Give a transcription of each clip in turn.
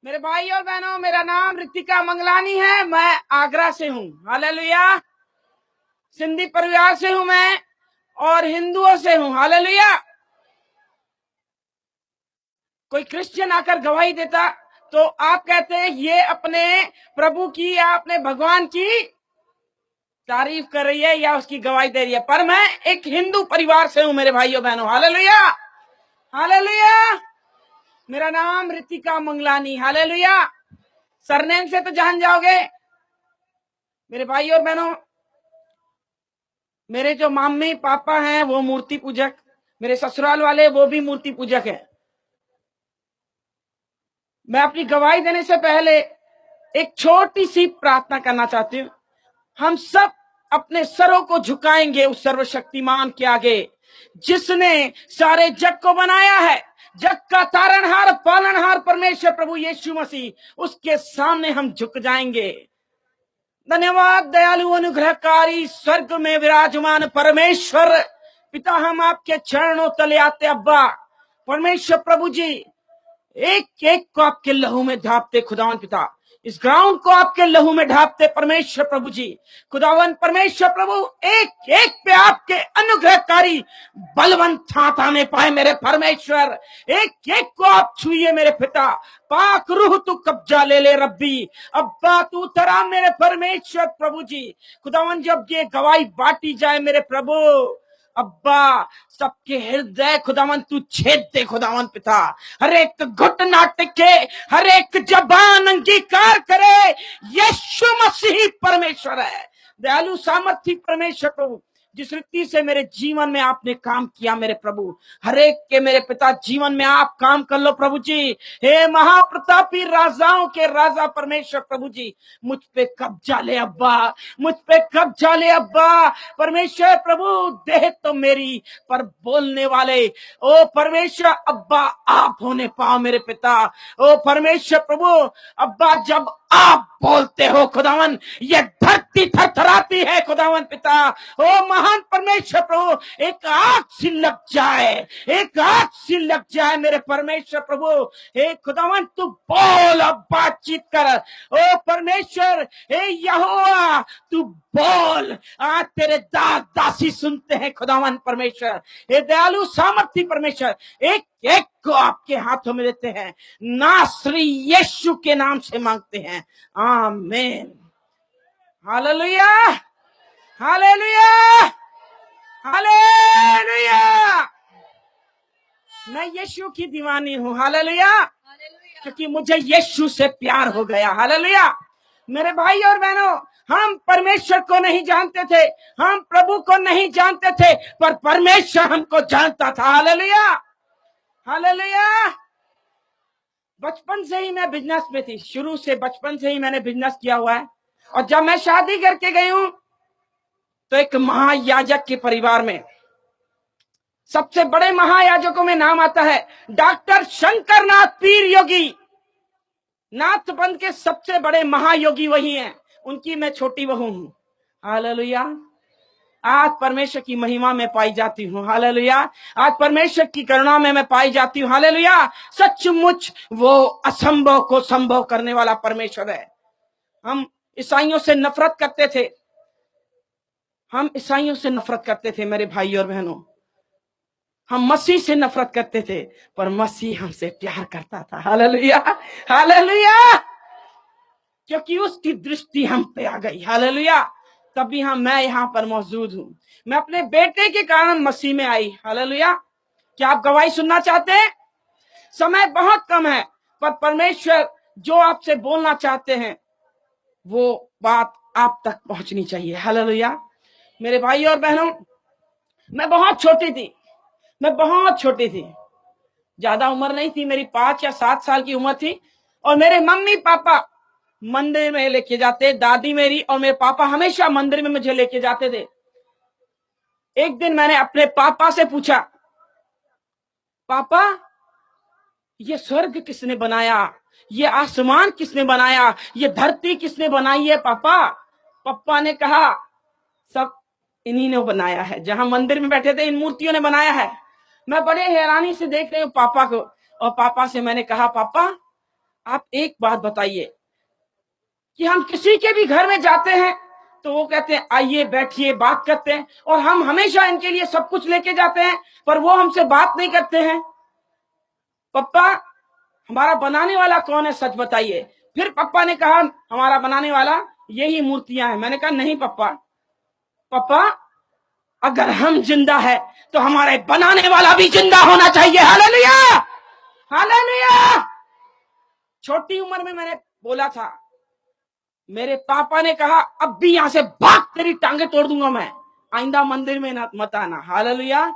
मेरे भाई और बहनों, मेरा नाम रितिका मंगलानी है। मैं आगरा से हूँ। हालेलुया। सिंधी परिवार से हूँ मैं और हिंदुओं से हूँ। हालेलुया। कोई क्रिश्चियन आकर गवाही देता तो आप कहते हैं ये अपने प्रभु की या अपने भगवान की तारीफ कर रही है या उसकी गवाही दे रही है। पर मैं एक हिंदू परिवार से हूँ मेरे भाइयों बहनों। हालेलुया। हालेलुया। मेरा नाम रितिका मंगलानी। हालेलुया। सरनेम से तो जान जाओगे। मेरे भाई और बहनों, मेरे जो मम्मी पापा हैं वो मूर्ति पूजक, मेरे ससुराल वाले वो भी मूर्ति पूजक हैं। मैं अपनी गवाही देने से पहले एक छोटी सी प्रार्थना करना चाहती हूँ। हम सब अपने सरों को झुकाएंगे उस सर्वशक्तिमान के आगे जिसने सारे जग को बनाया है। जग का तारणहार पालनहार परमेश्वर प्रभु यीशु मसीह, उसके सामने हम झुक जाएंगे। धन्यवाद दयालु अनुग्रहकारी स्वर्ग में विराजमान परमेश्वर पिता, हम आपके चरणों तले आते। अब्बा परमेश्वर प्रभु जी, एक एक को आपके लहू में ढापते खुदावन पिता, इस ग्राउंड को आपके लहू में ढापते परमेश्वर प्रभु जी। खुदावन परमेश्वर प्रभु, एक एक पे आपके अनुग्रहकारी बलवंत हाथ आने पाए मेरे परमेश्वर। एक एक को आप छुइए मेरे पिता। पाक रूह तू कब्जा ले ले रब्बी। अब्बा तू तरा मेरे परमेश्वर प्रभु जी। खुदावन जब ये गवाही बांटी जाए मेरे प्रभु, अब्बा सबके हृदय खुदावन तू छेद दे खुदावन पिता। हर एक घुटना टिके, हर एक जबान अंगीकार करे यीशु मसीह परमेश्वर है। दयालु सामर्थी परमेश्वर प्रभु, जिस रीति से मेरे जीवन में आपने काम किया मेरे प्रभु, हर एक के मेरे पिता जीवन में आप काम कर लो प्रभु जी। हे महाप्रतापी राजाओं के राजा परमेश्वर प्रभु जी, मुझ पे कब्जा ले अब्बा, मुझ पे कब्जा ले अब्बा परमेश्वर प्रभु। देह तो मेरी पर बोलने वाले ओ परमेश्वर अब्बा आप होने पाओ मेरे पिता। ओ परमेश्वर प्रभु अब्बा, जब आप बोलते हो खुदावन, ये धरती थरथराती है खुदावन पिता। ओ महान परमेश्वर प्रभु, एक आग सी लग जाए, एक आग सी लग जाए मेरे परमेश्वर प्रभु। हे खुदावन तू बोल, अब बातचीत कर। ओ परमेश्वर हे यहोवा तू बोल, आज तेरे दास दासी सुनते हैं खुदावन परमेश्वर। हे दयालु सामर्थी परमेश्वर, एक एक को आपके हाथों में देते हैं, नासरी यीशु के नाम से मांगते हैं, आमीन। हालेलुया। हालेलुया। हालेलुया। मैं यीशु की दीवानी हूँ। हालेलुया। क्योंकि मुझे यीशु से प्यार हो गया। हालेलुया। मेरे भाई और बहनों, हम परमेश्वर को नहीं जानते थे, हम प्रभु को नहीं जानते थे, पर परमेश्वर हमको जानता था। हालेलुया। हालेलुया। बचपन से ही मैं बिजनेस में थी, शुरू से बचपन से ही मैंने बिजनेस किया हुआ है। और जब मैं शादी करके गई हूं तो एक महायाजक के परिवार में, सबसे बड़े महायाजकों में नाम आता है डॉक्टर शंकरनाथ पीर योगी। नाथबंद के सबसे बड़े महायोगी वही हैं, उनकी मैं छोटी बहू हूं। हालेलुया। आज परमेश्वर की महिमा में पाई जाती हूँ। हालेलुया। आज परमेश्वर की करुणा में मैं पाई जाती हूँ। हालेलुया। सचमुच वो असंभव को संभव करने वाला परमेश्वर है। हम ईसाइयों से नफरत करते थे, हम ईसाइयों से नफरत करते थे मेरे भाई और बहनों। हम मसीह से नफरत करते थे, पर मसीह हमसे प्यार करता था। हालेलुया। हालेलुया। क्योंकि उसकी दृष्टि हम पे आ गई। हालेलुया। तभी मैं यहाँ पर मौजूद हूँ। मैं अपने बेटे के कारण मसीह में आई। हालेलुया। क्या आप गवाही सुनना चाहते हैं? समय बहुत कम है, पर परमेश्वर जो आपसे बोलना चाहते हैं वो बात आप तक पहुंचनी चाहिए। हालेलुया। मेरे भाई और बहनों, मैं बहुत छोटी थी, मैं बहुत छोटी थी, ज्यादा उम्र नहीं थी, मेरी 5 या 7 साल की उम्र थी। और मेरे मम्मी पापा मंदिर में लेके जाते, दादी मेरी और मेरे पापा हमेशा मंदिर में मुझे लेके जाते थे। एक दिन मैंने अपने पापा से पूछा, पापा ये स्वर्ग किसने बनाया, ये आसमान किसने बनाया, ये धरती किसने बनाई है पापा? पापा ने कहा सब इन्हीं ने बनाया है, जहां मंदिर में बैठे थे इन मूर्तियों ने बनाया है। मैं बड़े हैरानी से देख रही हूँ पापा को, और पापा से मैंने कहा पापा आप एक बात बताइए कि हम किसी के भी घर में जाते हैं तो वो कहते हैं आइए बैठिए बात करते हैं, और हम हमेशा इनके लिए सब कुछ लेके जाते हैं पर वो हमसे बात नहीं करते हैं। पप्पा, हमारा बनाने वाला कौन है, सच बताइए। फिर पप्पा ने कहा हमारा बनाने वाला यही मूर्तियां हैं। मैंने कहा नहीं पप्पा, पप्पा अगर हम जिंदा है तो हमारे बनाने वाला भी जिंदा होना चाहिए। Hallelujah, hallelujah. छोटी उम्र में मैंने बोला था, मेरे पापा ने कहा अब भी यहां से भाग, तेरी टांगे तोड़ दूंगा मैं, आइंदा मंदिर में मत आना। हालेलुया।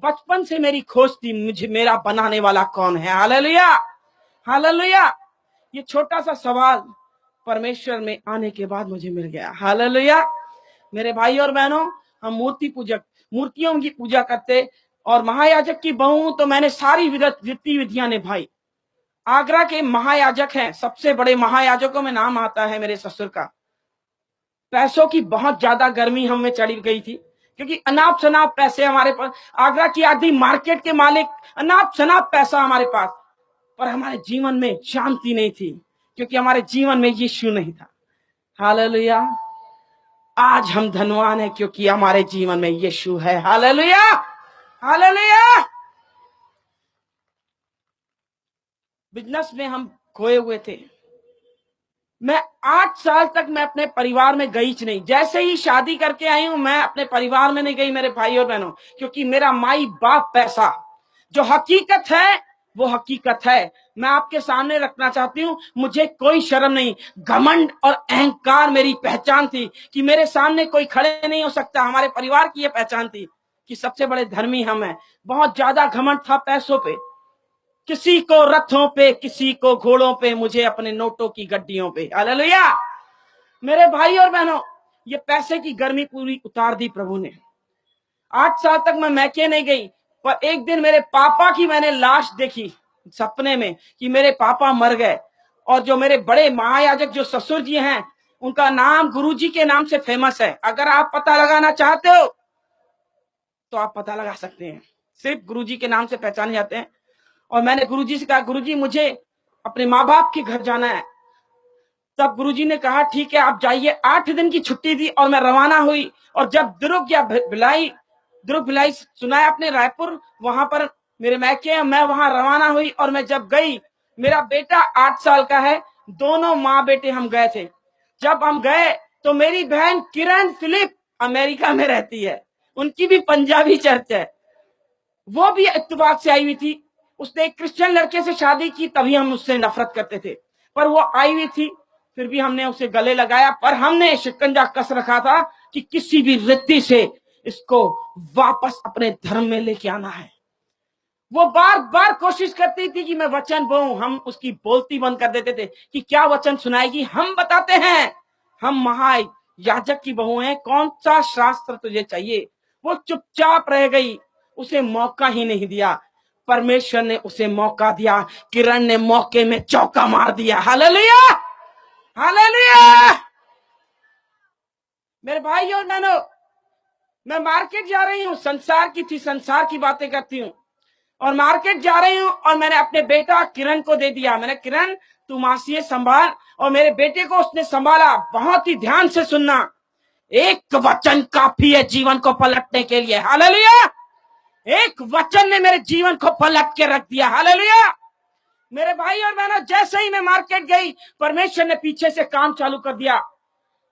बचपन से मेरी खोज थी मुझे मेरा बनाने वाला कौन है। Hallelujah, hallelujah. ये छोटा सा सवाल परमेश्वर में आने के बाद मुझे मिल गया। हालेलुया। मेरे भाई और बहनों, हम मूर्ति पूजक, मूर्तियों की पूजा करते और महायाजक की बहू हूं तो मैंने सारी रीति विधियां निभाई। आगरा के महायाजक हैं, सबसे बड़े महायाजकों में नाम आता है मेरे ससुर का। पैसों की बहुत ज्यादा गर्मी हमें चढ़ी गई थी क्योंकि अनाप शनाप पैसे हमारे पास, आगरा की आधी मार्केट के मालिक, अनाप शनाप पैसा हमारे पास, पर हमारे जीवन में शांति नहीं थी क्योंकि हमारे जीवन में यीशु नहीं था। हालेलुया। आज हम धनवान हैं क्योंकि हमारे जीवन में यीशु है। Hallelujah, hallelujah. बिजनेस में हम खोए हुए थे। मैं 8 साल तक मैं अपने परिवार में गई नहीं। जैसे ही शादी करके आई हूं मैं अपने परिवार में नहीं गई मेरे भाई और बहनों, क्योंकि मेरा माई बाप पैसा, जो हकीकत है वो हकीकत है। मैं आपके सामने रखना चाहती हूं, मुझे कोई शर्म नहीं, घमंड और अहंकार मेरी पहचान थी कि मेरे सामने कोई खड़े नहीं हो सकता। हमारे परिवार की यह पहचान थी कि सबसे बड़े धर्मी हम हैं। बहुत ज्यादा घमंड था पैसों पे, किसी को रथों पे, किसी को घोड़ों पे, मुझे अपने नोटों की गड्डियों पे। हालेलुया। मेरे भाई और बहनों, ये पैसे की गर्मी पूरी उतार दी प्रभु ने। 8 साल तक मैं मैके नहीं गई, पर एक दिन मेरे पापा की मैंने लाश देखी सपने में कि मेरे पापा मर गए। और जो मेरे बड़े महायाजक जो ससुर जी हैं, उनका नाम गुरुजी के नाम से फेमस है। अगर आप पता लगाना चाहते हो तो आप पता लगा सकते हैं, सिर्फ गुरुजी के नाम से पहचाने जाते हैं। और मैंने गुरुजी से कहा गुरुजी मुझे अपने माँ बाप के घर जाना है। तब गुरुजी ने कहा ठीक है आप जाइए। 8 दिन की छुट्टी दी और मैं रवाना हुई। और जब दुर्ग भिलाई सुना है आपने, रायपुर, वहां पर मेरे मैके, मैं वहां रवाना हुई। और मैं जब गई, मेरा बेटा 8 साल का है, दोनों माँ बेटे हम गए थे। जब हम गए तो मेरी बहन किरण फिलिप अमेरिका में रहती है, उनकी भी पंजाबी चर्च है, वो भी इत्तेफाक से आई हुई थी। उसने एक क्रिश्चियन लड़के से शादी की, तभी हम उससे नफरत करते थे, पर वो आई हुई थी, फिर भी हमने उसे गले लगाया। पर हमने शिकंजा कस रखा था कि किसी भी रीति से इसको वापस अपने धर्म में लेके आना है। वो बार बार कोशिश करती थी कि मैं वचन बोलूं, हम उसकी बोलती बंद कर देते थे कि क्या वचन सुनाएगी। हम बताते हैं हम महायाजक की बहू हैं, कौन सा शास्त्र तुझे चाहिए। वो चुपचाप रह गई, उसे मौका ही नहीं दिया। परमेश्वर ने उसे मौका दिया, किरण ने मौके में चौका मार दिया। Hallelujah, hallelujah. मेरे भाई और बहनों, मैं मार्केट जा रही हूँ, संसार की थी, संसार की बातें करती हूँ, और मार्केट जा रही हूँ और मैंने अपने बेटा किरण को दे दिया। मैंने किरण तू मासी संभाल, और मेरे बेटे को उसने संभाला। बहुत ही ध्यान से सुनना, एक वचन काफी है जीवन को पलटने के लिए। हालेलुया। एक वचन ने मेरे जीवन को पलट के रख दिया। हालेलुया। मेरे भाई और बहनों, जैसे ही मैं मार्केट गई, परमेश्वर ने पीछे से काम चालू कर दिया।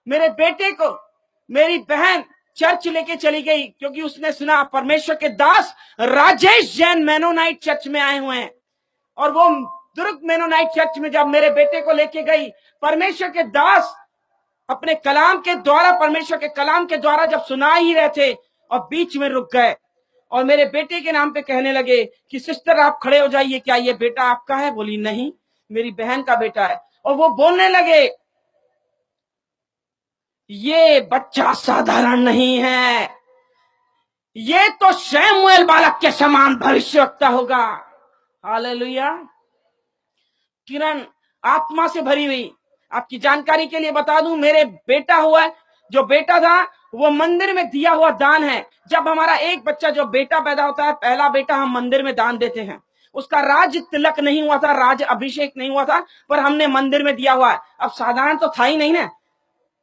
मेरे बेटे को मेरी बहन चर्च लेके चली गई क्योंकि उसने सुना परमेश्वर के दास राजेश जैन मेनोनाइट चर्च में आए हुए हैं। और वो दुर्ग मेनोनाइट चर्च में जब मेरे बेटे को लेके गई, परमेश्वर के दास अपने कलाम के द्वारा, परमेश्वर के कलाम के द्वारा जब सुना ही रहे थे, और बीच में रुक गए और मेरे बेटे के नाम पे कहने लगे कि सिस्टर आप खड़े हो जाइए, क्या ये बेटा आपका है? बोली नहीं, मेरी बहन का बेटा है। और वो बोलने लगे ये बच्चा साधारण नहीं है, ये तो शमूएल बालक के समान भविष्यवक्ता होगा। हालेलुया। किरण आत्मा से भरी हुई। आपकी जानकारी के लिए बता दूं, मेरे बेटा हुआ है, जो बेटा था वो मंदिर में दिया हुआ दान है। जब हमारा एक बच्चा जो बेटा पैदा होता है, पहला बेटा, हम मंदिर में दान देते हैं। उसका राज तिलक नहीं हुआ था, राज अभिषेक नहीं हुआ था, पर हमने मंदिर में दिया हुआ है। अब साधारण तो था ही नहीं ना,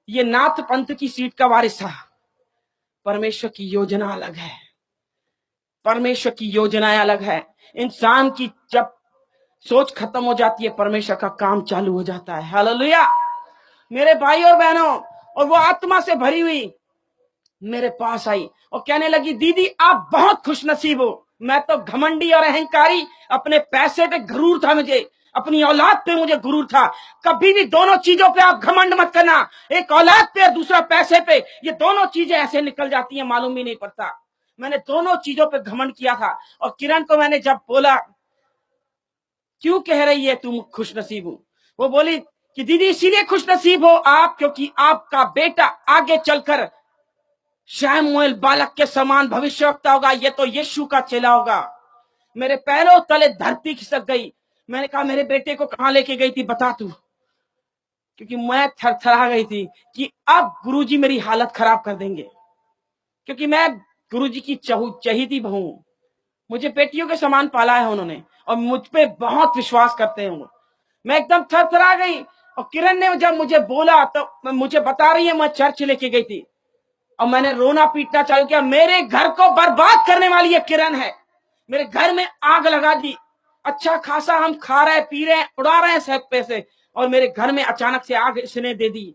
ये नाथ पंथ की सीट का वारिस था। परमेश्वर की योजना अलग है, परमेश्वर की योजनाएं अलग है। इंसान की जब सोच खत्म हो जाती है, परमेश्वर का काम चालू हो जाता है। हालेलुया मेरे भाई और बहनों। और वो आत्मा से भरी हुई मेरे पास आई और कहने लगी, दीदी आप बहुत खुशनसीब हो। मैं तो घमंडी और अहंकारी, अपने पैसे पे गुरूर था मुझे, अपनी औलाद पे मुझे गुरूर था। कभी भी दोनों चीजों पे आप घमंड मत करना, एक औलाद पे और दूसरा पैसे पे, ये दोनों चीजें ऐसे निकल जाती हैं, मालूम ही नहीं पड़ता। मैंने दोनों चीजों पे घमंड किया था। और किरण को मैंने जब बोला, क्यों कह रही है तुम खुशनसीब हो, वो बोली कि दीदी इसीलिए खुशनसीब हो आप क्योंकि आपका बेटा आगे चलकर शमूएल बालक के समान भविष्यवक्ता होगा, ये तो यीशु का चेला होगा। मेरे पैरों तले धरती खिसक गई। मैंने कहा, मेरे बेटे को कहां लेके गई थी बता तू, क्योंकि मैं थरथरा गई थी कि अब गुरुजी मेरी हालत खराब कर देंगे, क्योंकि मैं गुरुजी की चहेती बहू हूं। मुझे बेटियों के समान पाला है उन्होंने और मुझ पे बहुत विश्वास करते हैं वो। मैं एकदम थरथरा गई। और किरण ने जब मुझे बोला तो मुझे बता रही है, मैं चर्च लेके गई थी और मैंने रोना पीटना चालू किया। मेरे घर को बर्बाद करने वाली ये किरण है, मेरे घर में आग लगा दी। अच्छा खासा हम खा रहे पी रहे उड़ा रहे हैं सब पैसे, और मेरे घर में अचानक से आग इसने दे दी,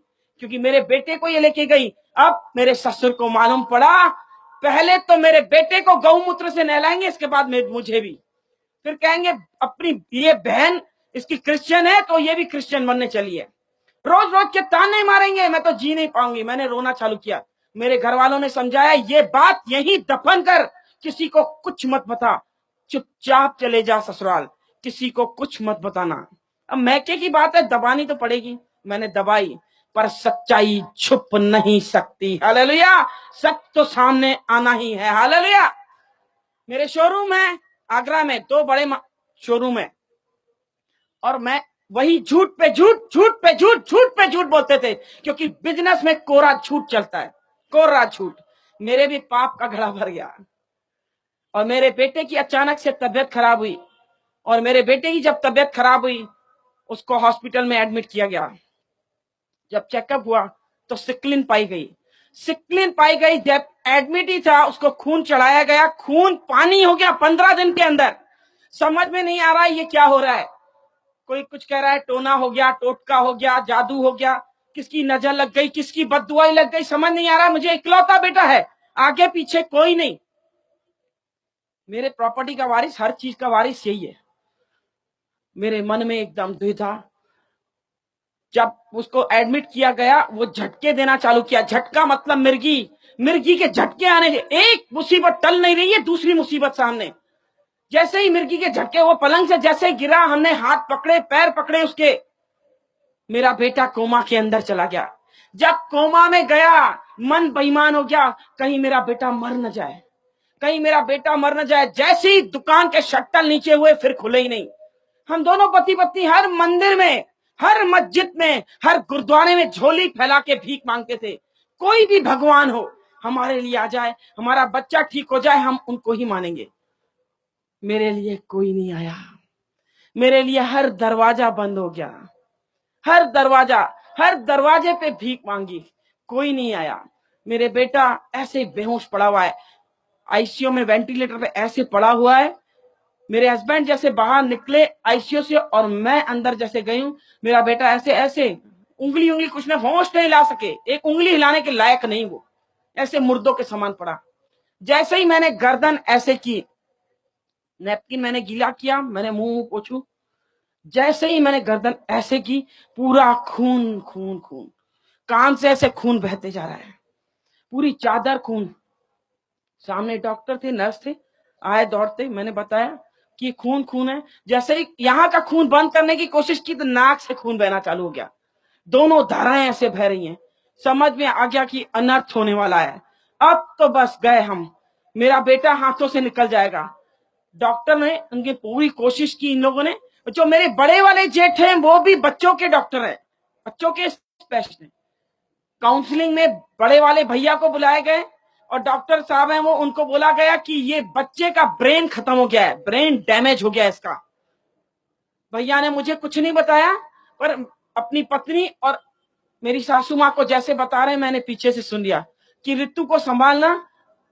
क्योंकि मेरे बेटे को ये लेके गई। अब मेरे ससुर को मालूम पड़ा, पहले तो मेरे बेटे को गौमूत्र से नहलाएंगे, इसके बाद मुझे भी। फिर कहेंगे अपनी ये बहन इसकी क्रिश्चियन है तो ये भी क्रिश्चियन बनने चली है। रोज रोज के ताने मारेंगे, मैं तो जी नहीं पाऊंगी। मैंने रोना चालू किया। मेरे घर वालों ने समझाया, ये बात यही दफन कर, किसी को कुछ मत बता, चुपचाप चले जा ससुराल, किसी को कुछ मत बताना। अब मैके की बात है, दबानी तो पड़ेगी। मैंने दबाई, पर सच्चाई छुप नहीं सकती। हालेलुया, सच तो सामने आना ही है। हालेलुया। मेरे शोरूम है आगरा में, 2 बड़े शोरूम है, और मैं वही झूठ पे झूठ, झूठ पे झूठ, झूठ पे झूठ बोलते थे, क्योंकि बिजनेस में कोरा झूठ चलता है, कोरा झूठ। मेरे भी पाप का घड़ा भर गया। और मेरे बेटे की अचानक से तबीयत खराब हुई, और मेरे बेटे की जब तबीयत खराब हुई, उसको हॉस्पिटल में एडमिट किया गया। जब चेकअप हुआ तो सिक्लिन पाई गई। सिक्लिन पाई गई, जब एडमिट ही था उसको खून चढ़ाया गया, खून पानी हो गया 15 दिन के अंदर। समझ में नहीं आ रहा है ये क्या हो रहा है। कोई कुछ कह रहा है टोना हो गया, टोटका हो गया, जादू हो गया, किसकी नजर लग गई, किसकी बददुआई लग गई, समझ नहीं आ रहा। मुझे इकलौता बेटा है, आगे पीछे कोई नहीं। मेरे प्रॉपर्टी का वारिस, हर चीज का वारिस यही है। मेरे मन में एकदम द्विधा। जब उसको एडमिट किया गया, वो झटके देना चालू किया। झटका मतलब मिर्गी, मिर्गी के झटके आने। एक मुसीबत टल नहीं रही है, दूसरी मुसीबत सामने। जैसे ही मिर्गी के झटके, वो पलंग से जैसे गिरा, हमने हाथ पकड़े पैर पकड़े उसके, मेरा बेटा कोमा के अंदर चला गया। जब कोमा में गया, मन बेईमान हो गया, कहीं मेरा बेटा मर न जाए, कहीं मेरा बेटा मर न जाए। जैसे ही दुकान के शट्टर नीचे हुए, फिर खुले ही नहीं। हम दोनों पति पत्नी हर मंदिर में, हर मस्जिद में, हर गुरुद्वारे में झोली फैला के भीख मांगते थे। कोई भी भगवान हो हमारे लिए आ जाए, हमारा बच्चा ठीक हो जाए, हम उनको ही मानेंगे। मेरे लिए कोई नहीं आया। मेरे लिए हर दरवाजा बंद हो गया, हर दरवाजा, हर दरवाजे पे भीख मांगी, कोई नहीं आया। मेरे बेटा ऐसे बेहोश पड़ा हुआ है, आईसीयू में वेंटिलेटर पे ऐसे पड़ा हुआ है। मेरे हस्बैंड जैसे बाहर निकले आईसीयू से और मैं अंदर जैसे गई हूं, मेरा बेटा ऐसे ऐसे उंगली कुछ ना, होश नहीं ला सके, एक उंगली हिलाने के लायक नहीं, वो ऐसे मुर्दों के समान पड़ा। जैसे ही मैंने गर्दन ऐसे की, नैपकिन मैंने गीला किया, मैंने मुंह पोछू, जैसे ही मैंने गर्दन ऐसे की, पूरा खून खून खून, कान से ऐसे खून बहते जा रहा है, पूरी चादर खून। सामने डॉक्टर थे, नर्स थे, आए दौड़ते। मैंने बताया कि खून खून है। जैसे ही यहाँ का खून बंद करने की कोशिश की तो नाक से खून बहना चालू हो गया, दोनों धाराएं ऐसे बह रही हैं। समझ में आ गया कि अनर्थ होने वाला है। अब तो बस गए हम, मेरा बेटा हाथों से निकल जाएगा। डॉक्टर ने उनकी पूरी कोशिश की। इन लोगों ने, जो मेरे बड़े वाले जेठ हैं वो भी बच्चों के डॉक्टर हैं, बच्चों के स्पेशलिस्ट हैं। काउंसलिंग में बड़े वाले भैया को बुलाए गए और डॉक्टर साहब हैं वो, उनको बोला गया कि ये बच्चे का ब्रेन खत्म हो गया है, ब्रेन डैमेज हो गया है इसका। भैया ने मुझे कुछ नहीं बताया, पर अपनी पत्नी और मेरी सासू माँ को जैसे बता रहे हैं मैंने पीछे से सुन लिया कि ऋतु को संभालना,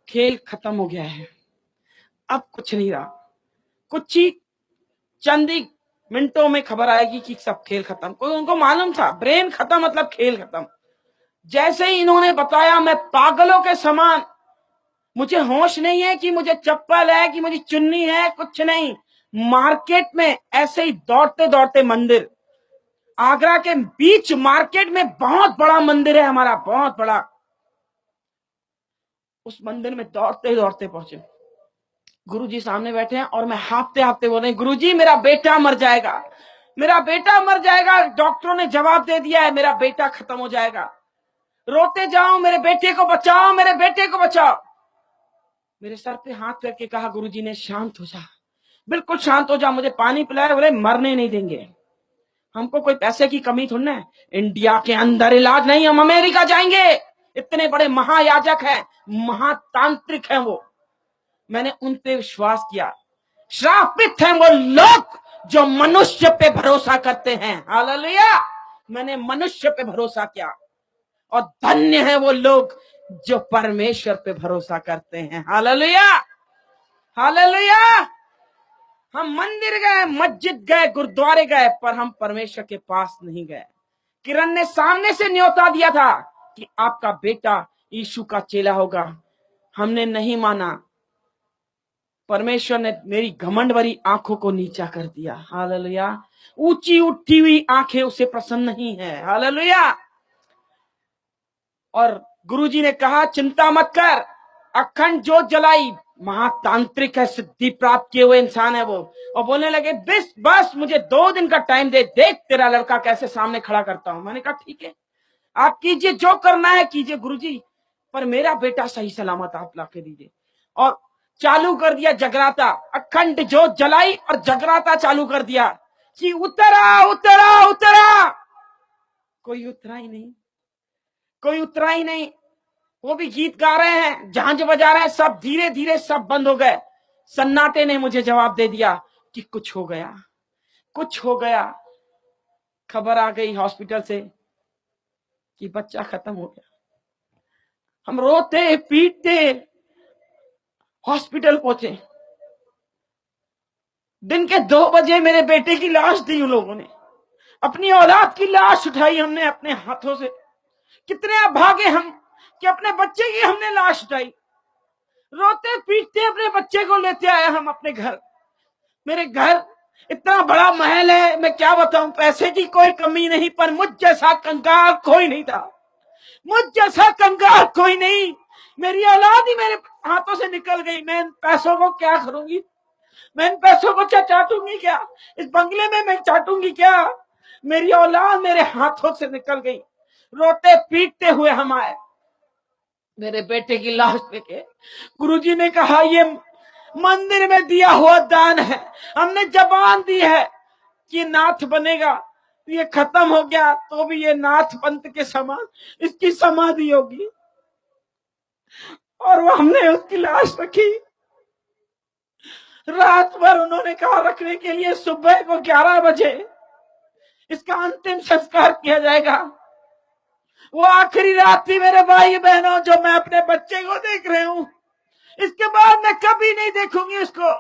खेल खत्म हो गया है, अब कुछ नहीं रहा। कुछ ही चंद ही मिनटों में खबर आएगी कि सब खेल खत्म। कोई उनको मालूम था ब्रेन खत्म मतलब खेल खत्म। जैसे ही इन्होंने बताया मैं पागलों के समान, मुझे होश नहीं है कि मुझे चप्पल है कि मुझे चुन्नी है, कुछ नहीं। मार्केट में ऐसे ही दौड़ते दौड़ते मंदिर, आगरा के बीच मार्केट में बहुत बड़ा मंदिर है हमारा, बहुत बड़ा। उस मंदिर में दौड़ते दौड़ते पहुंचे, गुरुजी सामने बैठे हैं और मैं हाँफते हाँफते बोल रही, गुरुजी मेरा बेटा मर जाएगा, मेरा बेटा मर जाएगा, डॉक्टरों ने जवाब दे दिया है मेरा बेटा खत्म हो जाएगा, रोते जाओ, मेरे बेटे को बचाओ, मेरे बेटे को बचाओ। मेरे सर पे हाथ करके कहा गुरुजी ने, शांत हो जा, बिल्कुल शांत हो जा, मुझे पानी पिलाया। बोले मरने नहीं देंगे, हमको कोई पैसे की कमी थोड़ी है, इंडिया के अंदर इलाज नहीं, हम अमेरिका जाएंगे, इतने बड़े महायाजक हैं, महातांत्रिक हैं वो। मैंने उन पे विश्वास किया। श्रापित हैं वो लोग जो मनुष्य पे भरोसा करते हैं, हालेलुया। मैंने मनुष्य पे भरोसा किया, और धन्य है वो लोग जो परमेश्वर पे भरोसा करते हैं, हालेलुया, हालेलुया। हम मंदिर गए, मस्जिद गए, गुरुद्वारे गए, पर हम परमेश्वर के पास नहीं गए। किरण ने सामने से न्योता दिया था कि आपका बेटा यीशु का चेला होगा, हमने नहीं माना। परमेश्वर ने मेरी घमंड भरी आंखों को नीचा कर दिया, हालेलुया। ऊंची उठी हुई आंखें उसे प्रसन्न नहीं है, हालेलुया। और गुरुजी ने कहा चिंता मत कर, अखंड जोत जलाई, महातांत्रिक है, सिद्धि प्राप्त किए हुए इंसान है वो। और बोलने लगे बस मुझे 2 दिन का टाइम दे, देख तेरा लड़का कैसे सामने खड़ा करता हूं। मैंने कहा ठीक है, आप कीजिए, जो करना है कीजिए गुरुजी, पर मेरा बेटा सही सलामत आप ला के दीजिए। और चालू कर दिया जगराता, अखंड जोत जलाई और जगराता चालू कर दिया कि उतरा उतरा उतरा। कोई उतरा ही नहीं, कोई उतरा ही नहीं। वो भी गीत गा रहे हैं, झांझ बजा रहे हैं, सब धीरे धीरे सब बंद हो गए। सन्नाटे ने मुझे जवाब दे दिया कि कुछ हो गया, कुछ हो गया। खबर आ गई हॉस्पिटल से कि बच्चा खत्म हो गया। हम रोते पीटते हॉस्पिटल पहुंचे। दिन के 2 बजे मेरे बेटे की लाश दी उन लोगों ने, अपनी औलाद की लाश उठाई हमने अपने हाथों से। कितने अभागे हम कि अपने बच्चे की हमने लाश उठाई। रोते पीटते अपने बच्चे को लेते आए हम अपने घर। मेरे घर इतना बड़ा महल है, मैं क्या बताऊं, पैसे की कोई कमी नहीं, पर मुझ जैसा कंगाल कोई नहीं था, मुझ जैसा कंगाल कोई नहीं। मेरी औलाद ही मेरे हाथों से निकल गई। मैं इन पैसों को क्या करूंगी, मैं इन पैसों को चाटूंगी क्या, इस बंगले में मैं चाटूंगी क्या। मेरी औलाद मेरे हाथों से निकल गई। रोते पीटते हुए हम आए, मेरे बेटे की लाश लेके। गुरुजी ने कहा ये मंदिर में दिया हुआ दान है, हमने जबान दी है कि नाथ बनेगा। ये खत्म हो गया तो भी ये नाथ पंथ के समान इसकी समाधि होगी। और वो हमने उसकी लाश रखी। रात भर उन्होंने कहा रखने के लिए, सुबह को 11 बजे इसका अंतिम संस्कार किया जाएगा। वो आखिरी रात थी मेरे भाई बहनों जो मैं अपने बच्चे को देख रहे हूं। इसके बाद मैं कभी नहीं देखूंगी उसको।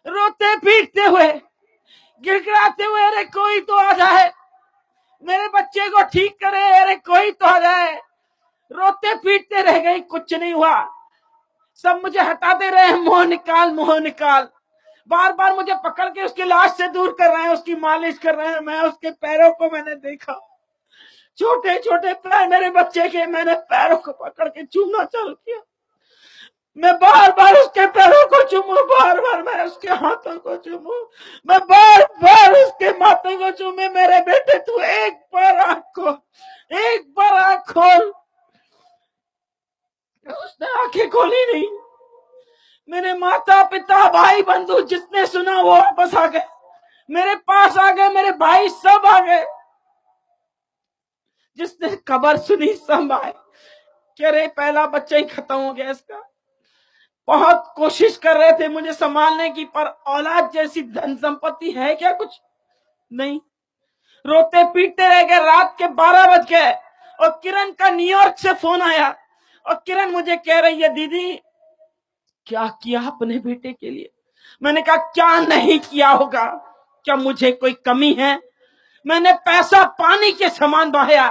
रोते पीटते हुए, गिड़गिड़ाते हुए, अरे कोई तो आ जाए मेरे बच्चे को ठीक करे, अरे कोई तो आ जाए। रोते पीटते रह गई, कुछ नहीं हुआ। सब मुझे हटाते रहे, मुंह निकाल मुंह निकाल। बार बार मुझे पकड़ के उसकी लाश से दूर कर रहे हैं, उसकी मालिश कर रहे हैं। मैं उसके पैरों को मैंने देखा, छोटे छोटे पैर मेरे बच्चे के, मैंने पैरों को पकड़ के चूमना चालू किया। मैं बार बार उसके पैरों को चूमू, बार बार मैं उसके हाथों को चूमू, मैं बार बार उसके माथे को चूमे। मेरे बेटे तू एक बार आंख खोल, एक बार आंख खोल। उसने आंखें खोली नहीं। मेरे माता पिता भाई बंधु जिसने सुना वो वापस आ गए, मेरे पास आ गए, मेरे भाई सब आ गए। जिसने खबर सुनी सब आए। कह रहे पहला बच्चा ही खत्म हो गया इसका। बहुत कोशिश कर रहे थे मुझे संभालने की, पर औलाद जैसी धन संपत्ति है क्या कुछ नहीं। रोते पीटते रह गए, रात के 12 बज गए और किरण का न्यूयॉर्क से फोन आया और किरण मुझे कह रही है, दीदी क्या किया अपने बेटे के लिए? मैंने कहा क्या नहीं किया होगा, क्या मुझे कोई कमी है? मैंने पैसा पानी के समान बहाया,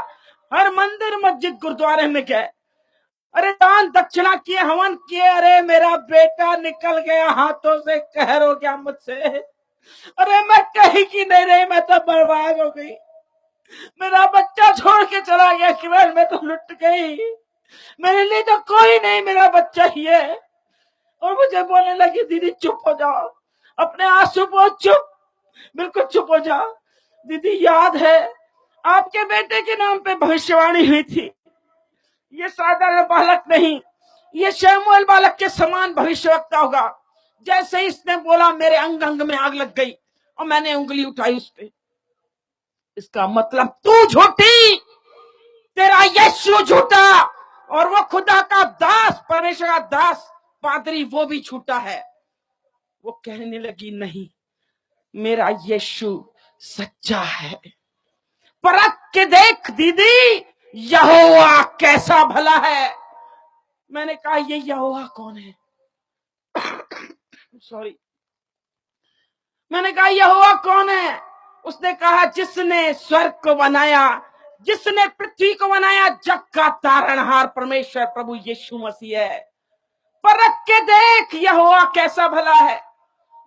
हर मंदिर मस्जिद गुरुद्वारे में गए, अरे दान दक्षिणा किए, हवन किए, अरे मेरा बेटा निकल गया हाथों से, कहर हो गया मुझसे, अरे मैं कहीं की नहीं रही, मैं तो बर्बाद हो गई, मेरा बच्चा छोड़ के चला गया किरण, मैं तो लुट गई, मेरे लिए तो कोई नहीं, मेरा बच्चा ही है। और मुझे बोलने लगी, दीदी चुप हो जाओ, अपने आंसू पोंछ, चुप, बिल्कुल चुप हो जाओ। दीदी याद है आपके बेटे के नाम पे भविष्यवाणी हुई थी, ये साधारण बालक नहीं, ये शमूएल बालक के समान भविष्यवक्ता होगा। जैसे ही इसने बोला मेरे अंग अंग में आग लग गई और मैंने उंगली उठाई उस पे। इसका मतलब तू झूठी, तेरा यीशु झूठा, और वो खुदा का दास, परमेश्वर का दास पादरी, वो भी झूठा है। वो कहने लगी नहीं, मेरा यीशु सच्चा है, परख के देख दीदी, यहोवा कैसा भला है। मैंने कहा ये यहोवा कौन है? सॉरी, मैंने कहा यहोवा कौन है? उसने कहा जिसने स्वर्ग को बनाया, जिसने पृथ्वी को बनाया, जग का तारणहार परमेश्वर प्रभु यीशु मसीह है, परख के देख यहोवा कैसा भला है।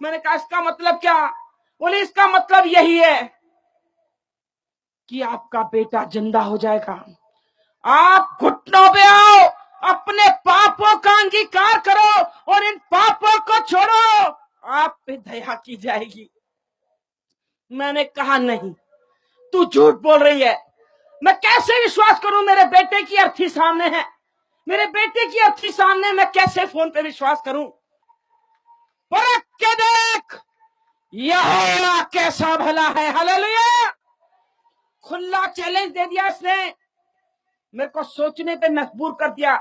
मैंने कहा इसका मतलब क्या? बोले इसका मतलब यही है कि आपका बेटा जिंदा हो जाएगा। आप घुटनों पे आओ, अपने पापों का अंगीकार करो और इन पापों को छोड़ो, आप पे दया की जाएगी। मैंने कहा नहीं, तू झूठ बोल रही है, मैं कैसे विश्वास करूं? मेरे बेटे की अर्थी सामने है, मेरे बेटे की अर्थी सामने, मैं कैसे फोन पे विश्वास करूं? परख के देख यहोवा कैसा भला है। हालेलुया। खुला चैलेंज दे दिया इसने, मेरे को सोचने पे मजबूर कर दिया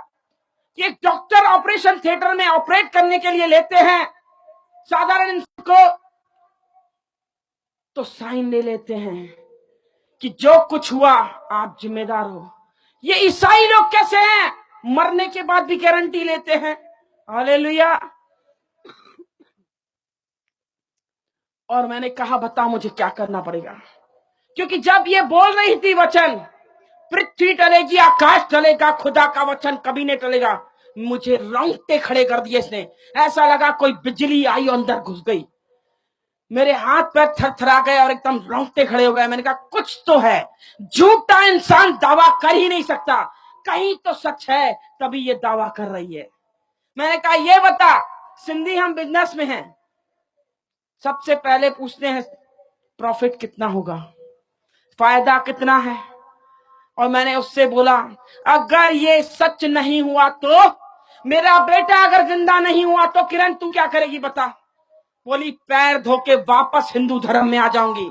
कि एक डॉक्टर ऑपरेशन थिएटर में ऑपरेट करने के लिए लेते हैं साधारण इंसान को, तो साइन ले लेते हैं कि जो कुछ हुआ आप जिम्मेदार हो। ये ईसाई लोग कैसे हैं? मरने के बाद भी गारंटी लेते हैं। हालेलुया। और मैंने कहा बता मुझे क्या करना पड़ेगा, क्योंकि जब ये बोल रही थी वचन, पृथ्वी टलेगी आकाश टलेगा, खुदा का वचन कभी नहीं टलेगा, मुझे रोंगटे खड़े कर दिए इसने। ऐसा लगा कोई बिजली आई और अंदर घुस गई, मेरे हाथ पैर थरथरा गए और एकदम रोंगटे खड़े हो गए। मैंने कहा कुछ तो है, झूठा इंसान दावा कर ही नहीं सकता, कहीं तो सच है तभी ये दावा कर रही है। मैंने कहा ये बता, सिंधी हम बिजनेस में हैं, सबसे पहले पूछते हैं प्रॉफिट कितना होगा, फायदा कितना है। और मैंने उससे बोला अगर ये सच नहीं हुआ तो, मेरा बेटा अगर जिंदा नहीं हुआ तो किरण तू क्या करेगी बता? बोली पैर धो के वापस हिंदू धर्म में आ जाऊंगी,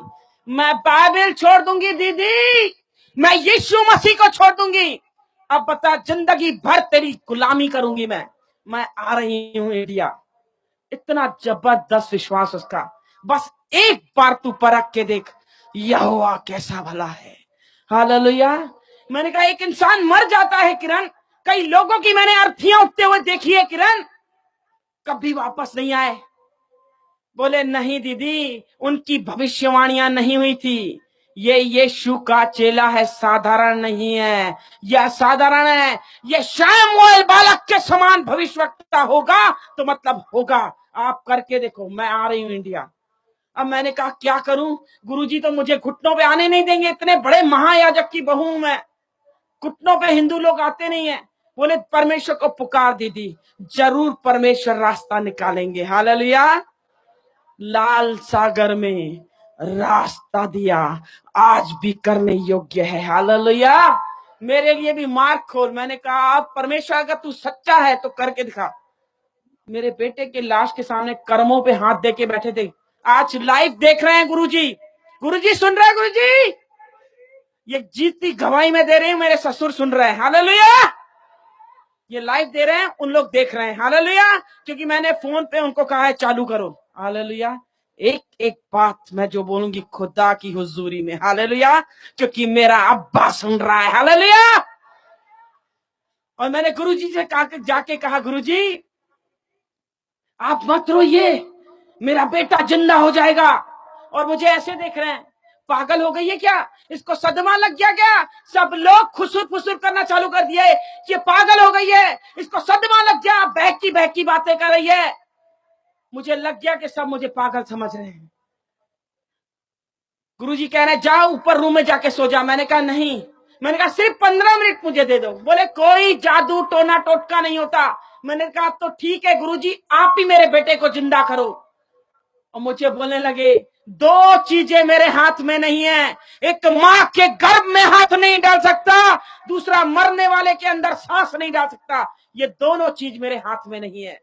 मैं बाइबल छोड़ दूंगी दीदी, मैं यीशु मसीह को छोड़ दूंगी, अब बता जिंदगी भर तेरी गुलामी करूंगी मैं आ रही हूं इंडिया। इतना जबरदस्त विश्वास उसका। बस एक बार तू परख के देख यहोवा कैसा भला है। हालेलुया। मैंने कहा एक इंसान मर जाता है किरण, कई लोगों की मैंने अर्थियां उठते हुए देखी है किरण, कभी वापस नहीं आए। बोले नहीं दीदी, उनकी भविष्यवाणियां नहीं हुई थी, ये यीशु का चेला है, साधारण नहीं है, यह साधारण है, ये शमूएल बालक के समान भविष्यवक्ता होगा तो मतलब होगा, आप करके देखो, मैं आ रही हूं इंडिया। अब मैंने कहा क्या करूं? गुरुजी तो मुझे घुटनों पे आने नहीं देंगे, इतने बड़े महायाजक की बहू हूं मैं, घुटनों पे हिंदू लोग आते नहीं है। बोले परमेश्वर को पुकार दीदी, जरूर परमेश्वर रास्ता निकालेंगे। हालेलुया। लाल सागर में रास्ता दिया, आज भी करने योग्य है। हालेलुया। मेरे लिए भी मार्ग खोल। मैंने कहा अब परमेश्वर अगर तू सच्चा है तो करके दिखा। मेरे बेटे के लाश के सामने कर्मों पे हाथ दे के बैठे थे, आज लाइव देख रहे हैं गुरुजी। गुरुजी सुन रहे हैं? गुरुजी ये जीती गवाही में दे रही हूं, मेरे ससुर सुन रहे हैं। हालेलुया। ये लाइव दे रहे हैं, उन लोग देख रहे हैं, हालेलुया, क्योंकि मैंने फोन पे उनको कहा है चालू करो, हालेलुया। एक एक बात मैं जो बोलूंगी खुदा की हुजूरी में, हालेलुया, क्योंकि मेरा अब्बा सुन रहा है, हालेलुया। और मैंने गुरुजी से जाके कहा, गुरुजी आप मत रोइए, मेरा बेटा जिंदा हो जाएगा। और मुझे ऐसे देख रहे हैं, पागल हो गई है क्या, इसको सदमा लग गया क्या? सब लोग खुसुर फुसुर करना चालू कर दिए कि पागल हो गई है, इसको सदमा लग गया, बहकी बहकी बातें कर रही है। मुझे लग गया कि सब मुझे पागल समझ रहे हैं। गुरुजी कह रहे हैं जाओ ऊपर रूम में जाके सो जा। मैंने कहा नहीं, मैंने कहा सिर्फ 15 मिनट मुझे दे दो। बोले कोई जादू टोना टोटका नहीं होता। मैंने कहा तो ठीक है गुरुजी, आप ही मेरे बेटे को जिंदा करो। और मुझे बोलने लगे दो चीजें मेरे हाथ में नहीं है, एक मां के गर्भ में हाथ नहीं डाल सकता, दूसरा मरने वाले के अंदर सांस नहीं डाल सकता। ये दोनों चीज मेरे हाथ में नहीं है।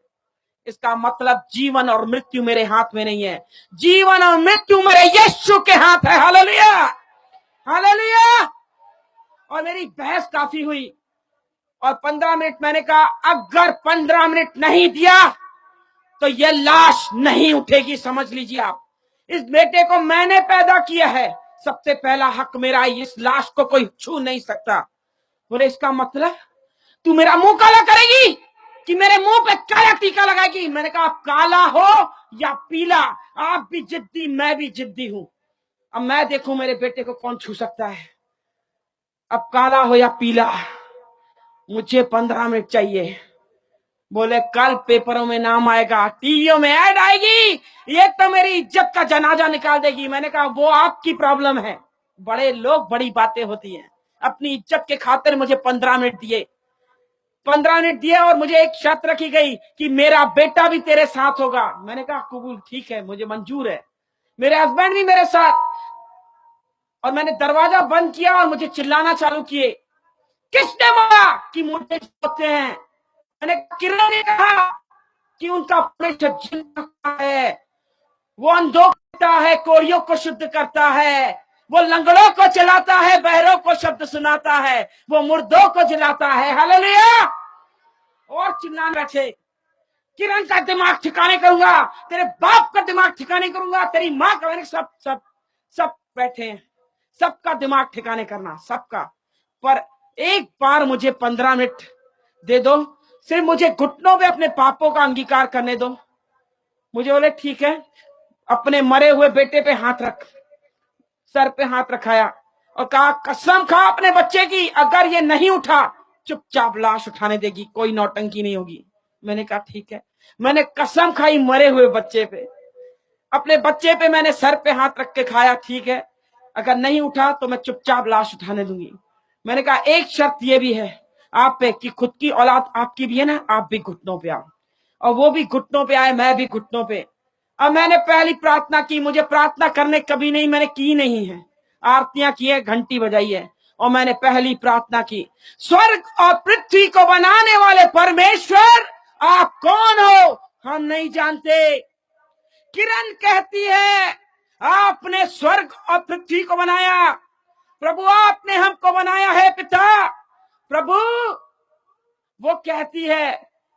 इसका मतलब जीवन और मृत्यु मेरे हाथ में नहीं है, जीवन और मृत्यु मेरे यीशु के हाथ है, हालेलुया, हालेलुया। और मेरी बहस काफी हुई और 15 मिनट मैंने कहा अगर 15 मिनट नहीं दिया तो ये लाश नहीं उठेगी, समझ लीजिए आप। इस बेटे को मैंने पैदा किया है, सबसे पहला हक मेरा, इस लाश को कोई छू नहीं सकता। बोले इसका मतलब तू मेरा मुंह काला करेगी कि मेरे मुंह पे काला टीका लगाएगी? मैंने कहा काला हो या पीला, आप भी जिद्दी मैं भी जिद्दी हूं। अब मैं देखूं मेरे बेटे को कौन छू सकता है। अब काला हो या पीला, मुझे 15 मिनट चाहिए। बोले कल पेपरों में नाम आएगा, टीवियों में ऐड आएगी, ये तो मेरी इज्जत का जनाजा निकाल देगी। मैंने कहा वो आपकी प्रॉब्लम है, बड़े लोग बड़ी बातें होती हैं। अपनी इज्जत के खातिर मुझे 15 मिनट दिए, 15 मिनट दिए और मुझे एक शर्त रखी गई कि मेरा बेटा भी तेरे साथ होगा। मैंने कहा कबूल, ठीक है, मुझे मंजूर है, मेरे हस्बैंड भी मेरे साथ। और मैंने दरवाजा बंद किया और मुझे चिल्लाना चालू किए, किसने बोला कि मुझे होते हैं? मैंने किरण ने कहा कि उनका परमेश्वर जिंदा है, वो अंधों को करता है, कोरियों को शुद्ध करता है, वो लंगड़ों को चलाता है, बहरों को शब्द सुनाता है, वो मुर्दों को जलाता है, हालेलुया। और चिल्लाने रखे, किरण का दिमाग ठिकाने करूंगा, तेरे बाप का दिमाग ठिकाने करूंगा, तेरी माँ का। मैंने सब सब सब बैठे हैं, सबका दिमाग ठिकाने करना, सबका। पर एक बार मुझे 15 मिनट दे दो, सिर्फ मुझे घुटनों पे अपने पापों का अंगीकार करने दो। मुझे बोले ठीक है, अपने मरे हुए बेटे पे हाथ रख, सर पे हाथ रखाया और कहा कसम खा अपने बच्चे की, अगर ये नहीं उठा चुपचाप लाश उठाने देगी, कोई नौटंकी नहीं होगी। मैंने कहा ठीक है। मैंने कसम खाई मरे हुए बच्चे पे, अपने बच्चे पे मैंने सर पे हाथ रख के खाया, ठीक है, अगर नहीं उठा तो मैं चुपचाप लाश उठाने दूंगी। मैंने कहा एक शर्त ये भी है आप पे कि खुद की औलाद आपकी भी है ना, आप भी घुटनों पे आओ। और वो भी घुटनों पे आए, मैं भी घुटनों पे। अब मैंने पहली प्रार्थना की, मुझे प्रार्थना करने कभी नहीं, मैंने की नहीं है, आरतियां की है, घंटी बजाई है, और मैंने पहली प्रार्थना की, स्वर्ग और पृथ्वी को बनाने वाले परमेश्वर आप कौन हो हम नहीं जानते। किरण कहती है आपने स्वर्ग और पृथ्वी को बनाया, प्रभु आपने हमको बनाया है पिता। प्रभु वो कहती है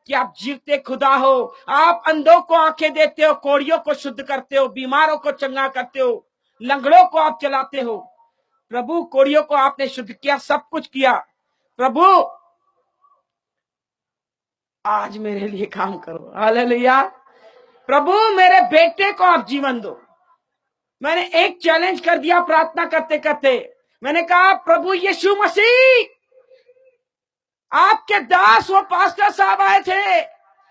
कि आप जीवते खुदा हो, आप अंधों को आंखें देते हो, कोढ़ियों को शुद्ध करते हो, बीमारों को चंगा करते हो, लंगड़ों को आप चलाते हो। प्रभु कोढ़ियों को आपने शुद्ध किया, सब कुछ किया। प्रभु आज मेरे लिए काम करो, हालेलुया। प्रभु मेरे बेटे को आप जीवन दो। मैंने एक चैलेंज कर दिया प्रार्थना करते करते, मैंने कहा प्रभु यीशु मसीह, आपके दास वो पास्टर साहब आए थे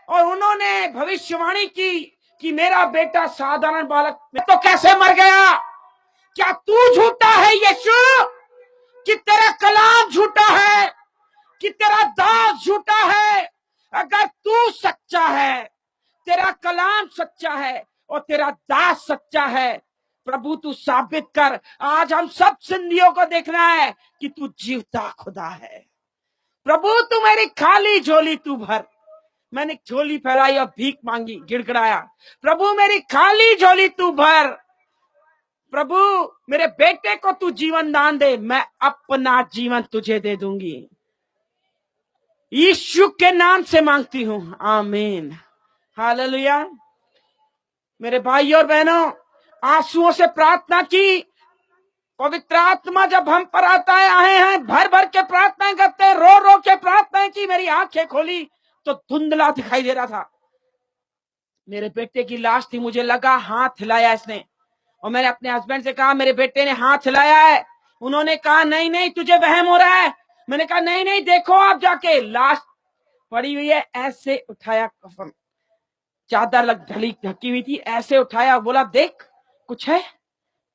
और उन्होंने भविष्यवाणी की कि मेरा बेटा साधारण बालक तो कैसे मर गया। क्या तू झूठा है यीशु, कि तेरा कलाम झूठा है, कि तेरा दास झूठा है? अगर तू सच्चा है, तेरा कलाम सच्चा है और तेरा दास सच्चा है, प्रभु तू साबित कर। आज हम सब सिंधियों को देखना है कि तू जीवता खुदा है। प्रभु तू मेरी खाली झोली तू भर। मैंने झोली फैलाई और भीख मांगी, गिड़गिड़ाया, प्रभु मेरी खाली झोली तू भर। प्रभु मेरे बेटे को तू जीवन दान दे, मैं अपना जीवन तुझे दे दूंगी। यीशु के नाम से मांगती हूं, आमीन। हालेलुया। मेरे भाई और बहनों, आंसुओं से प्रार्थना की। पवित्र आत्मा जब हम पर आता है, आए हैं, भर भर के प्रार्थनाएं करते हैं, रो रो के प्रार्थनाएं की। मेरी आंखें खोली तो धुंधला दिखाई दे रहा था। मेरे बेटे की लाश थी। मुझे लगा हाथ हिलाया इसने, और मैंने अपने हस्बैंड से कहा मेरे बेटे ने हाथ हिलाया है। उन्होंने कहा नहीं नहीं तुझे वहम हो रहा है। मैंने कहा नहीं नहीं देखो आप जाके, लाश पड़ी हुई है। ऐसे उठाया, कफन चादर लग ढकी हुई थी, ऐसे उठाया, बोला देख कुछ है?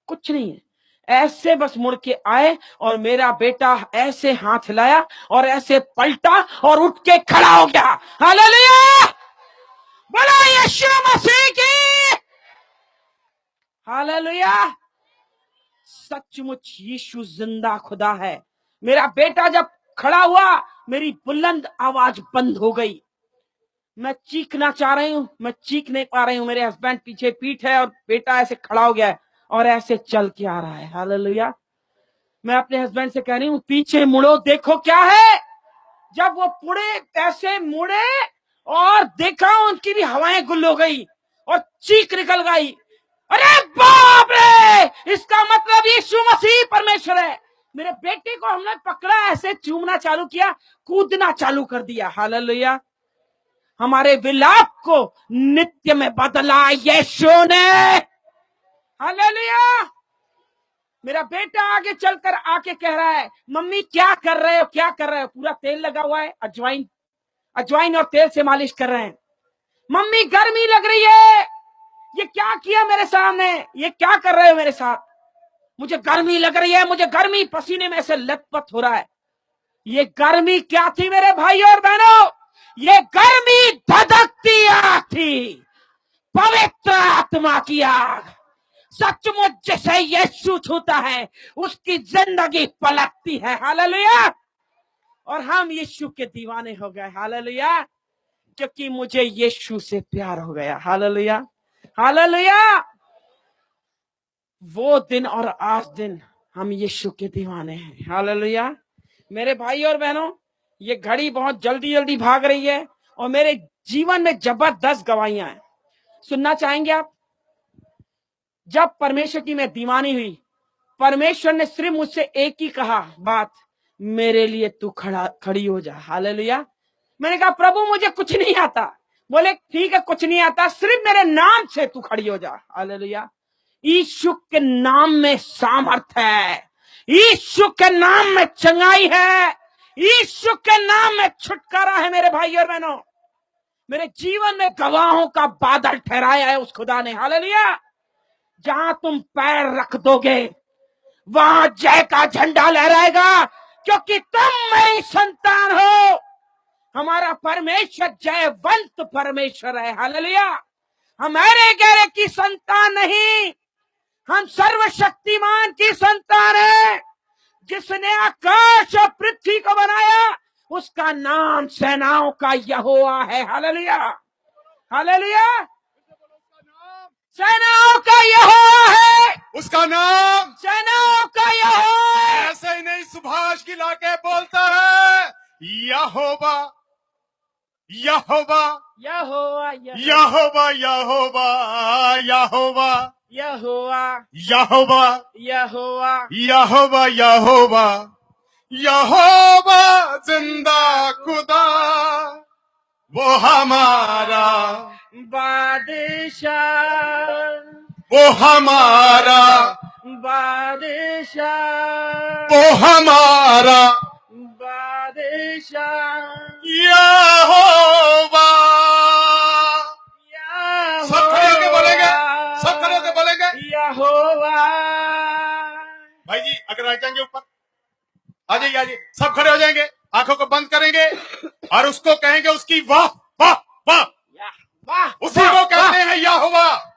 कुछ नहीं है। ऐसे बस मुड़ के आए और मेरा बेटा ऐसे हाथ हिलाया और ऐसे पलटा और उठ के खड़ा हो गया। हालेलुया, बोलो यीशु मसीह की। हालेलुया। सचमुच यीशु जिंदा खुदा है। मेरा बेटा जब खड़ा हुआ, मेरी बुलंद आवाज बंद हो गई। मैं चीखना चाह रही हूं, मैं चीख नहीं पा रही हूं। मेरे हस्बैंड पीछे पीठ है और बेटा ऐसे खड़ा हो गया है और ऐसे चल के आ रहा है। हालेलुया। मैं अपने हस्बैंड से कह रही हूं पीछे मुड़ो, देखो क्या है। जब वो पुड़े ऐसे मुड़े और देखा, उनकी भी हवाएं गुल हो गई और चीख निकल गई, अरे बाप रे, इसका मतलब यीशु मसीह परमेश्वर है। मेरे बेटे को हमने पकड़ा, ऐसे चूमना चालू किया, कूदना चालू कर दिया। हालेलुया। हमारे विलाप को नित्य में बदला यीशु ने। हालेलुया। मेरा बेटा आगे चलकर आके कह रहा है मम्मी क्या कर रहे हो, क्या कर रहे हो? पूरा तेल लगा हुआ है, अजवाइन और तेल से मालिश कर रहे हैं। मम्मी गर्मी लग रही है, ये क्या किया मेरे सामने, ये क्या कर रहे हो मेरे साथ? मुझे गर्मी लग रही है, मुझे गर्मी, पसीने में से लथपथ हो रहा है। ये गर्मी क्या थी मेरे भाई और बहनों? ये गर्मी धधकती आग थी, पवित्र आत्मा की आग। सचमुच जिसे यीशु छूता है उसकी जिंदगी पलटती है। हालेलुया। और हम यीशु के दीवाने हो गए। हालेलुया। क्योंकि मुझे यीशु से प्यार हो गया। हालेलुया। हालेलुया। वो दिन और आज दिन हम यीशु के दीवाने हैं। हालेलुया। मेरे भाई और बहनों, ये घड़ी बहुत जल्दी जल्दी भाग रही है और मेरे जीवन में जबरदस्त गवाहियां हैं। सुनना चाहेंगे आप? जब परमेश्वर की मैं दीवानी हुई, परमेश्वर ने सिर्फ मुझसे एक ही कहा बात, मेरे लिए तू खड़ी हो जा। हालेलुया। मैंने कहा प्रभु मुझे कुछ नहीं आता। बोले ठीक है कुछ नहीं आता, सिर्फ मेरे नाम से तू खड़ी हो जा। हालेलुया। यीशु के नाम में सामर्थ है, यीशु के नाम में चंगाई है, यीशु के नाम में छुटकारा है। मेरे भाई और बहनों, मेरे जीवन में गवाहों का बादल ठहराया है उस खुदा ने। हालेलुया। जहां तुम पैर रख दोगे वहां जय का झंडा लहराएगा, क्योंकि तुम मेरी संतान हो। हमारा परमेश्वर जयवंत परमेश्वर है। हालेलुया। हम अरे गहरे की संतान नहीं, हम सर्वशक्तिमान की संतान है। जिसने आकाश और पृथ्वी को बनाया उसका नाम सेनाओं का यहोवा है। हालेलुया। हालेलुया। सेनाओं का यहोवा है, उसका नाम सेनाओं का यहोवा है। ऐसे ही नहीं सुभाष की लाके बोलता है यहोवा यहोवा यहोवा यहोवा यहोवा यहोवा यहोवा यहोवा यहोवा यहोवा यहोवा यहोवा जिंदा खुदा वो हमारा बादशाह, वो हमारा बादशाह, वो हमारा बादशाह, यहोवा। यहोवा, सब खड़े होके बोलेंगे, सब खड़े होके बोलेंगे। यहोवा। भाई जी अगर आ जाएंगे ऊपर, आ जाइए, आ जाइए, सब खड़े हो जाएंगे, आंखों को बंद करेंगे और उसको कहेंगे उसकी वाह वाह वाह। वाह, उसी को कहते हैं यहोवा।